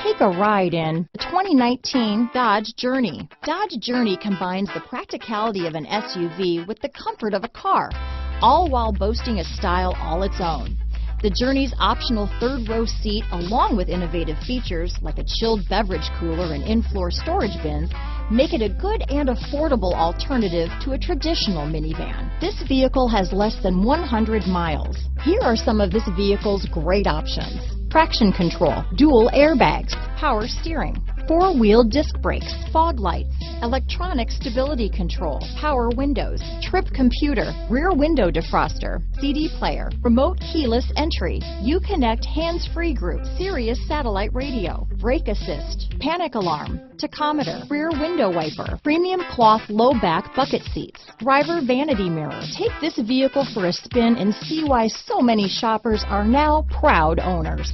Take a ride in the 2019 Dodge Journey. Dodge Journey combines the practicality of an SUV with the comfort of a car, all while boasting a style all its own. The Journey's optional third-row seat, along with innovative features like a chilled beverage cooler and in-floor storage bins, make it a good and affordable alternative to a traditional minivan. This vehicle has less than 100 miles. Here are some of this vehicle's great options: traction control, dual airbags, power steering, four-wheel disc brakes, fog lights, electronic stability control, power windows, trip computer, rear window defroster, CD player, remote keyless entry, Uconnect hands-free group, Sirius Satellite Radio, brake assist, panic alarm, tachometer, rear window wiper, premium cloth low back bucket seats, driver vanity mirror. Take this vehicle for a spin and see why so many shoppers are now proud owners.